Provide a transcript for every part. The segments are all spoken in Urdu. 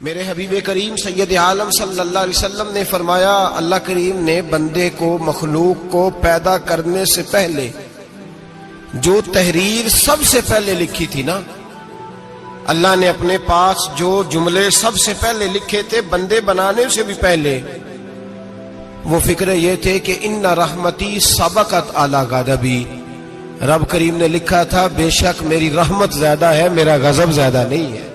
میرے حبیب کریم سید عالم صلی اللہ علیہ وسلم نے فرمایا، اللہ کریم نے بندے کو، مخلوق کو پیدا کرنے سے پہلے جو تحریر سب سے پہلے لکھی تھی نا، اللہ نے اپنے پاس جو جملے سب سے پہلے لکھے تھے بندے بنانے سے بھی پہلے، وہ فکر یہ تھے کہ ان رحمتی سبقت اعلی غضبی، رب کریم نے لکھا تھا بے شک میری رحمت زیادہ ہے، میرا غضب زیادہ نہیں ہے۔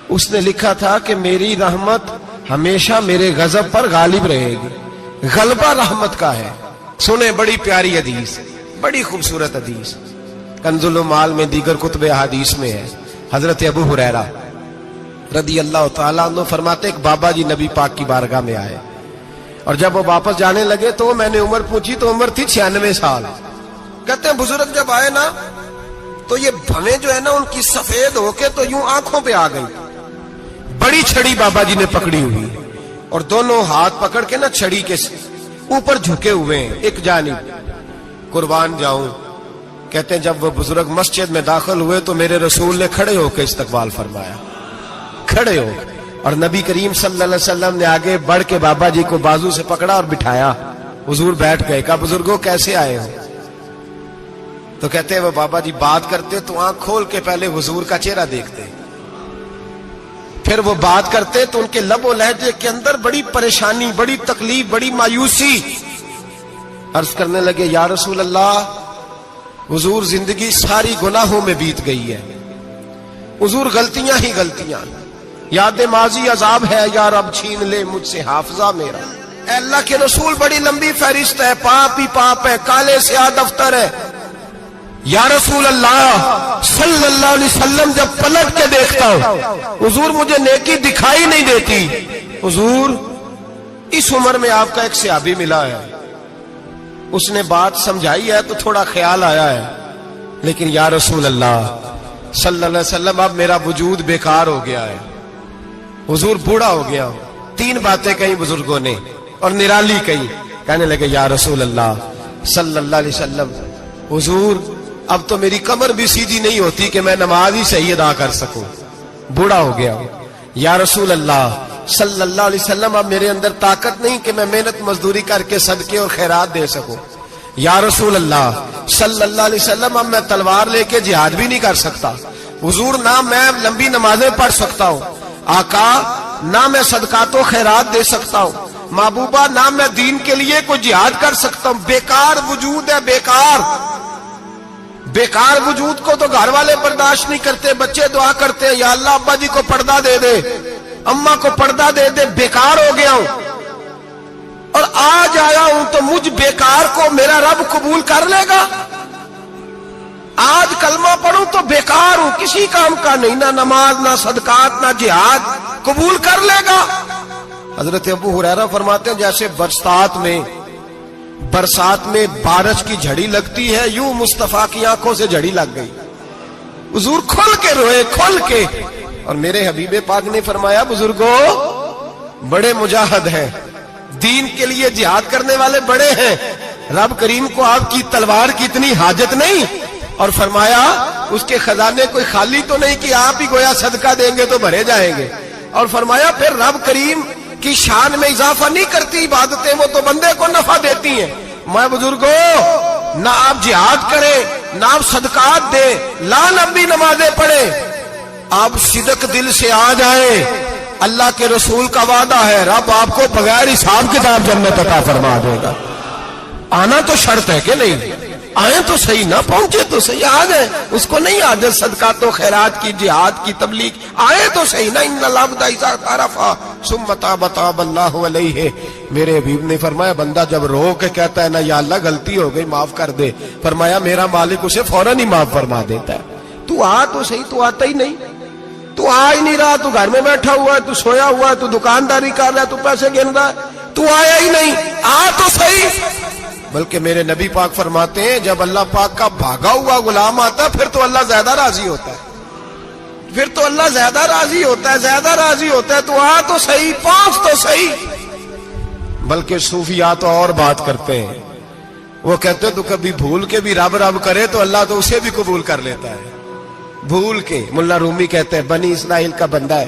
اس نے لکھا تھا کہ میری رحمت ہمیشہ میرے غضب پر غالب رہے گی، غلبہ رحمت کا ہے۔ سنیں بڑی پیاری حدیث، بڑی خوبصورت حدیث، کنز المال میں دیگر کتب احادیث میں ہے۔ حضرت ابو ہریرہ رضی اللہ تعالیٰ عنہ فرماتے ایک بابا جی نبی پاک کی بارگاہ میں آئے، اور جب وہ واپس جانے لگے تو میں نے عمر پوچھی تو عمر تھی 96 سال۔ کہتے ہیں بزرگ جب آئے نا تو یہ بھویں جو ہے نا ان کی سفید ہو کے تو یوں آنکھوں پہ آ گئی، بڑی چھڑی بابا جی نے پکڑی ہوئی اور دونوں ہاتھ پکڑ کے نا چھڑی کے اوپر جھکے ہوئے ہیں ایک جانب، قربان جاؤں۔ کہتے ہیں جب وہ بزرگ مسجد میں داخل ہوئے تو میرے رسول نے کھڑے ہو کے استقبال فرمایا، کھڑے ہو، اور نبی کریم صلی اللہ علیہ وسلم نے آگے بڑھ کے بابا جی کو بازو سے پکڑا اور بٹھایا۔ حضور بیٹھ گئے، کہا بزرگوں کیسے آئے ہو؟ تو کہتے ہیں وہ بابا جی بات کرتے تو آنکھ کھول کے پہلے حضور کا چہرہ دیکھتے، پھر وہ بات کرتے تو ان کے لب و لہجے کے اندر بڑی پریشانی، بڑی تکلیف، بڑی مایوسی۔ عرض کرنے لگے یا رسول اللہ، حضور زندگی ساری گناہوں میں بیت گئی ہے، حضور غلطیاں ہی غلطیاں، یاد ماضی عذاب ہے، یا رب چھین لے مجھ سے حافظہ میرا۔ اے اللہ کے رسول بڑی لمبی فہرست ہے، پاپ ہی پاپ ہے، کالے سیاہ دفتر ہے۔ یا رسول اللہ صلی اللہ علیہ وسلم جب پلٹ کے دیکھتا ہوں حضور مجھے نیکی دکھائی نہیں دیتی۔ حضور اس عمر میں آپ کا ایک صحابی ملا ہے، اس نے بات سمجھائی ہے تو تھوڑا خیال آیا ہے، لیکن یا رسول اللہ صلی اللہ علیہ وسلم اب میرا وجود بیکار ہو گیا ہے، حضور بوڑھا ہو گیا ہوں۔ 3 باتیں کہیں بزرگوں نے اور نرالی کہیں، کہنے لگے یا رسول اللہ صلی اللہ علیہ وسلم، حضور اب تو میری کمر بھی سیدھی نہیں ہوتی کہ میں نماز ہی صحیح ادا کر سکوں، بوڑھا ہو گیا ہوں۔ یا رسول اللہ صلی اللہ علیہ وسلم اب میرے اندر طاقت نہیں کہ میں محنت مزدوری کر کے صدقے اور خیرات دے سکوں۔ یا رسول اللہ صلی اللہ علیہ وسلم اب میں تلوار لے کے جہاد بھی نہیں کر سکتا، حضور نہ میں لمبی نمازیں پڑھ سکتا ہوں، آقا نہ میں صدقات و خیرات دے سکتا ہوں، محبوبہ نہ میں دین کے لیے کوئی جہاد کر سکتا ہوں، بیکار وجود ہے، بیکار بیکار وجود کو تو گھر والے برداشت نہیں کرتے، بچے دعا کرتے ہیں یا اللہ ابا جی کو پردہ دے دے، اماں کو پردہ دے دے، بیکار ہو گیا ہوں اور آج آیا ہوں تو مجھ بیکار کو میرا رب قبول کر لے گا؟ آج کلمہ پڑھوں تو بیکار ہوں، کسی کام کا نہیں، نہ نماز نہ صدقات نہ جہاد، قبول کر لے گا؟ حضرت ابو ہریرہ فرماتے ہیں جیسے برسات میں بارش کی جھڑی لگتی ہے، یوں مصطفیٰ کی آنکھوں سے جھڑی لگ گئی، حضور کھل کے روئے، کھل کے۔ اور میرے حبیب پاک نے فرمایا بزرگوں بڑے مجاہد ہیں، دین کے لیے جہاد کرنے والے بڑے ہیں، رب کریم کو آپ کی تلوار کی اتنی حاجت نہیں، اور فرمایا اس کے خزانے کوئی خالی تو نہیں کہ آپ ہی گویا صدقہ دیں گے تو بھرے جائیں گے، اور فرمایا پھر رب کریم کی شان میں اضافہ نہیں کرتی عبادتیں، وہ تو بندے کو نفع دیتی ہیں۔ میں بزرگوں نہ آپ جہاد کریں، نہ آپ صدقات دیں، لا لمبی نمازیں پڑھیں، آپ صدق دل سے آ جائیں، اللہ کے رسول کا وعدہ ہے رب آپ کو بغیر حساب کتاب جنت عطا فرما دے گا۔ آنا تو شرط ہے کہ نہیں؟ آئے تو صحیح، نہ پہنچے تو صحیح، آ گئے، اس کو نہیں عادت صدقات و خیرات کی، جہاد کی، تبلیغ، آئے تو صحیح نا۔ ان العبد اذا عرف ثم تاب تاب اللہ علیہ، میرے حبیب نے فرمایا بندہ جب رو کے کہتا ہے نا یا اللہ غلطی ہو گئی معاف کر دے، فرمایا میرا مالک اسے فوراً ہی معاف فرما دیتا ہے۔ تو آ تو صحیح، تو آتا ہی نہیں، تو آ ہی نہیں رہا، تو گھر میں بیٹھا ہوا ہے، تو سویا ہوا ہے، تو دکانداری کر رہا ہے، تو پیسے گن رہا ہے، تو آیا ہی نہیں، آ تو صحیح۔ بلکہ میرے نبی پاک فرماتے ہیں جب اللہ پاک کا بھاگا ہوا غلام آتا ہے پھر تو اللہ زیادہ راضی ہوتا ہے، پھر تو اللہ زیادہ راضی ہوتا ہے، زیادہ راضی ہوتا ہے، تو آ تو صحیح، پہنچ تو صحیح۔ بلکہ صوفیاء تو اور بات کرتے ہیں، وہ کہتے ہیں تو کبھی بھول کے بھی رب رب کرے تو اللہ تو اسے بھی قبول کر لیتا ہے، بھول کے۔ ملا رومی کہتے ہیں بنی اسرائیل کا بندہ ہے،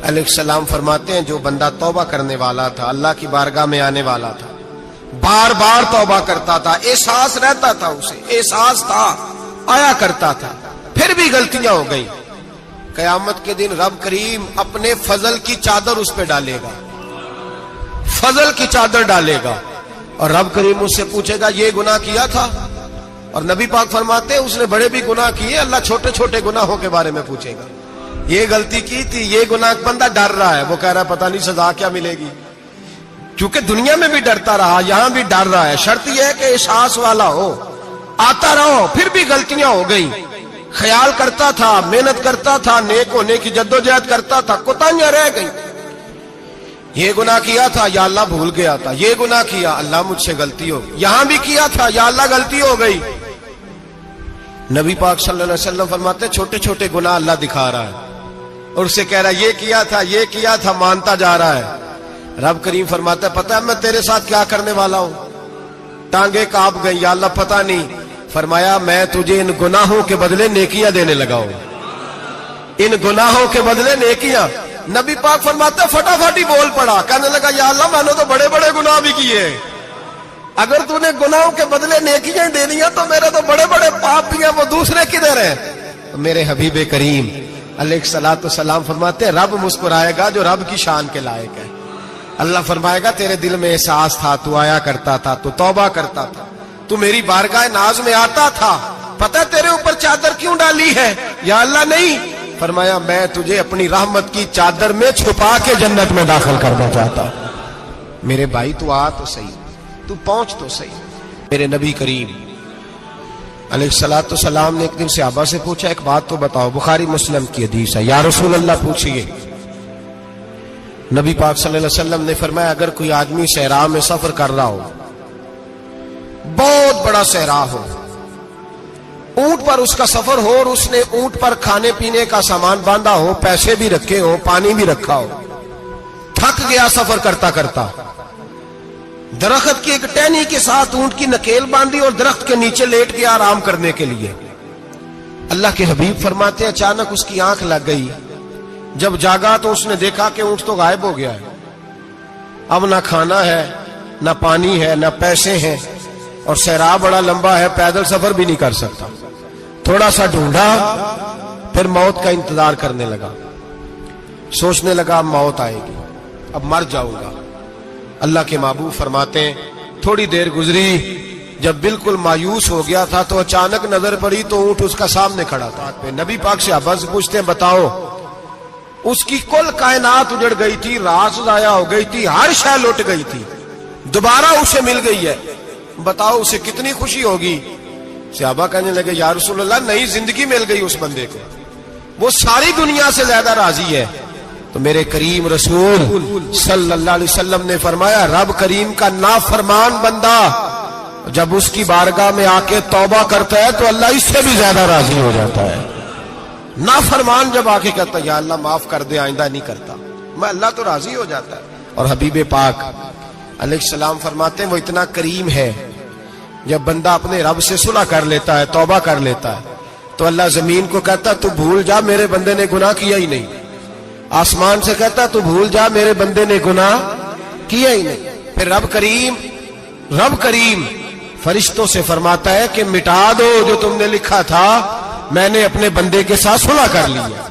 علیہ السلام فرماتے ہیں جو بندہ توبہ کرنے والا تھا، اللہ کی بارگاہ میں آنے والا تھا، بار بار توبہ کرتا تھا، احساس رہتا تھا، اسے احساس تھا، آیا کرتا تھا، پھر بھی غلطیاں ہو گئی، قیامت کے دن رب کریم اپنے فضل کی چادر اس پہ ڈالے گا، فضل کی چادر ڈالے گا، اور رب کریم اس سے پوچھے گا یہ گناہ کیا تھا؟ اور نبی پاک فرماتے ہیں اس نے بڑے بھی گناہ کیے، اللہ چھوٹے چھوٹے گناہوں کے بارے میں پوچھے گا، یہ غلطی کی تھی، یہ گناہ، بندہ ڈر رہا ہے، وہ کہہ رہا ہے پتہ نہیں سزا کیا ملے گی، کیونکہ دنیا میں بھی ڈرتا رہا، یہاں بھی ڈر رہا ہے، شرط یہ ہے کہ احساس والا ہو، آتا رہو، پھر بھی غلطیاں ہو گئی، خیال کرتا تھا، محنت کرتا تھا، نیک ہونے کی جدوجہد کرتا تھا، کوتاہیاں رہ گئی، یہ گناہ کیا تھا یا اللہ بھول گیا تھا، یہ گناہ کیا اللہ مجھ سے غلطی ہو گئی، یہاں بھی کیا تھا یا اللہ غلطی ہو گئی۔ نبی پاک صلی اللہ علیہ وسلم فرماتے ہیں چھوٹے چھوٹے گناہ اللہ دکھا رہا ہے اور اسے کہہ رہا ہے یہ کیا تھا، مانتا جا رہا ہے۔ رب کریم فرماتا ہے پتہ ہے میں تیرے ساتھ کیا کرنے والا ہوں؟ ٹانگیں کانپ گئی، یا اللہ پتہ نہیں، فرمایا میں تجھے ان گناہوں کے بدلے نیکیاں دینے لگا ہوں، ان گناہوں کے بدلے نیکیاں۔ نبی پاک فرماتا ہے فٹافٹ ہی بول پڑا، کہنے لگا یا اللہ میں نے تو بڑے بڑے گناہ بھی کیے، اگر تو نے گناہوں کے بدلے نیکیاں دے دیا تو میرے تو بڑے بڑے پاپ بھی ہیں، وہ دوسرے کدھر ہیں؟ میرے حبیب کریم علیہ الصلوۃ والسلام فرماتے ہیں رب مسکرائے گا جو رب کی شان کے لائق ہے۔ اللہ فرمائے گا تیرے دل میں احساس تھا، تو آیا کرتا تھا، تو توبہ کرتا تھا، تو میری بارگاہ ناز میں آتا تھا، پتہ تیرے اوپر چادر کیوں ڈالی ہے؟ یا اللہ نہیں، فرمایا میں تجھے اپنی رحمت کی چادر میں چھپا کے جنت میں داخل کرنا چاہتا ہوں۔ میرے بھائی تو آ تو صحیح، تو پہنچ تو صحیح۔ میرے نبی کریم علیہ الصلوۃ والسلام نے ایک دن صحابہ سے پوچھا ایک بات تو بتاؤ، بخاری مسلم کی حدیث ہے، یا رسول اللہ پوچھئے۔ نبی پاک صلی اللہ علیہ وسلم نے فرمایا اگر کوئی آدمی صحرا میں سفر کر رہا ہو، بہت بڑا صحرا ہو، اونٹ پر اس کا سفر ہو اور اس نے اونٹ پر کھانے پینے کا سامان باندھا ہو، پیسے بھی رکھے ہو، پانی بھی رکھا ہو، تھک گیا سفر کرتا کرتا، درخت کی ایک ٹہنی کے ساتھ اونٹ کی نکیل باندھی اور درخت کے نیچے لیٹ گیا آرام کرنے کے لیے۔ اللہ کے حبیب فرماتے ہیں اچانک اس کی آنکھ لگ گئی، جب جاگا تو اس نے دیکھا کہ اونٹ تو غائب ہو گیا ہے، اب نہ کھانا ہے، نہ پانی ہے، نہ پیسے ہیں، اور صحرا بڑا لمبا ہے، پیدل سفر بھی نہیں کر سکتا۔ تھوڑا سا ڈھونڈا، پھر موت کا انتظار کرنے لگا، سوچنے لگا اب موت آئے گی، اب مر جاؤں گا۔ اللہ کے محبوب فرماتے ہیں تھوڑی دیر گزری، جب بالکل مایوس ہو گیا تھا تو اچانک نظر پڑی تو اونٹ اس کا سامنے کھڑا تھا۔ نبی پاک سے عباس پوچھتے ہیں بتاؤ، اس کی کل کائنات اجڑ گئی تھی، راز ضائع ہو گئی تھی، ہر شے لٹ گئی تھی، دوبارہ اسے مل گئی ہے، بتاؤ اسے کتنی خوشی ہوگی؟ صحابہ کہنے لگے یا رسول اللہ نئی زندگی مل گئی اس بندے کو، وہ ساری دنیا سے زیادہ راضی ہے۔ تو میرے کریم رسول صلی اللہ علیہ وسلم نے فرمایا رب کریم کا نافرمان بندہ جب اس کی بارگاہ میں آ کے توبہ کرتا ہے تو اللہ اس سے بھی زیادہ راضی ہو جاتا ہے۔ نافرمان جب آ کے کہتا ہے یا اللہ معاف کر دے، آئندہ نہیں کرتا، میں اللہ تو راضی ہو جاتا ہے۔ اور حبیب پاک علیہ السلام فرماتے ہیں وہ اتنا کریم ہے، جب بندہ اپنے رب سے صلح کر لیتا ہے، توبہ کر لیتا ہے، تو اللہ زمین کو کہتا تو بھول جا میرے بندے نے گناہ کیا ہی نہیں، آسمان سے کہتا تو بھول جا میرے بندے نے گناہ کیا ہی نہیں۔ پھر رب کریم فرشتوں سے فرماتا ہے کہ مٹا دو جو تم نے لکھا تھا، میں نے اپنے بندے کے ساتھ صلح کر لی ہے۔